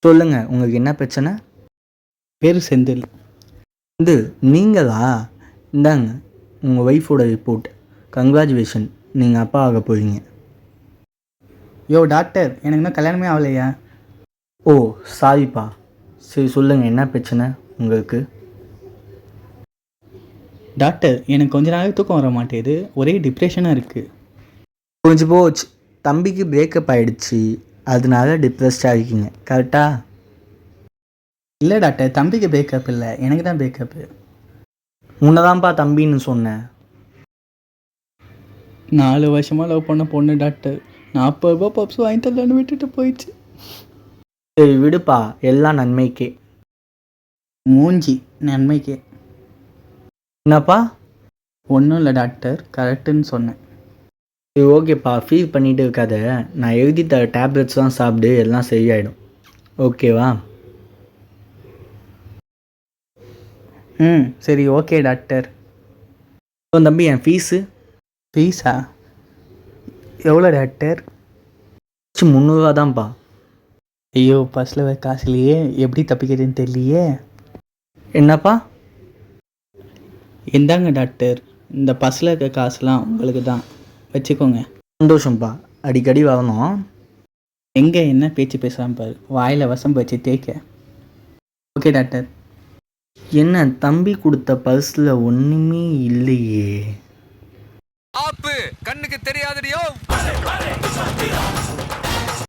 சொல்லுங்க, உங்களுக்கு என்ன பிரச்சனை? பேர் செந்தில். இது நீங்களா? இந்தாங்க உங்கள் ஒய்ஃபோட ரிப்போர்ட். கங்க்ராச்சுலேஷன், நீங்கள் அப்பா ஆக போகிறீங்க. யோ டாக்டர், எனக்கு இன்னும் கல்யாணமே ஆகலையா? ஓ சாரிப்பா. சரி சொல்லுங்கள், என்ன பிரச்சனை உங்களுக்கு? டாக்டர், எனக்கு கொஞ்ச நாளைக்கு தூக்கம் வர மாட்டேது. ஒரே டிப்ரெஷனாக இருக்குது. கொஞ்சம் போச்சு. தம்பிக்கு பிரேக்கப் ஆகிடுச்சு, அதனால டிப்ரெஸ்டாக இருக்கீங்க, கரெக்டா? இல்லை டாக்டர், தம்பிக்கு பிரேக்கப் இல்லை, எனக்கு தான் பிரேக்கப்பு. உன்னதான்ப்பா தம்பின்னு சொன்னேன். 4 வருஷமாக லவ் பண்ண பொண்ணு டாக்டர். 40 ரூபா பப்ஸ் வாங்கி தரலான்னு விட்டுட்டு போயிடுச்சு. சரி விடுப்பா, எல்லாம் நன்மைக்கே. மூஞ்சி நன்மைக்கே. என்னப்பா? ஒன்றும் இல்லை டாக்டர், கரெக்டுன்னு சொன்னேன். சரி ஓகேப்பா, ஃபீல் பண்ணிகிட்டு இருக்காத. நான் எழுதி தர டேப்லெட்ஸ்லாம் சாப்பிடு, எல்லாம் சரியாயிடும். ஓகேவா? சரி ஓகே டாக்டர். தம்பி, என் ஃபீஸு? ஃபீஸா? எவ்வளோ டாக்டர்? 300 தான்ப்பா. ஐயோ, பஸ்ஸில் வேறு காசு இல்லையே, எப்படி தப்பிக்கிறதுன்னு தெரியலையே. என்னப்பா? இந்தாங்க டாக்டர், இந்த பஸ்ஸில் இருக்க காசுலாம் உங்களுக்கு தான், வச்சுக்கோங்க. சந்தோஷம்ப்பா, அடிக்கடி வரணும். எங்கே என்ன பேச்சு பேசாமல் பாரு, வாயில் வசம் வச்சு தேய்க்க. Okay doctor. என்ன தம்பி கொடுத்த பர்ஸில் ஒன்றுமே இல்லையே. ஆப்பு கண்ணுக்கு தெரியாதடியோ.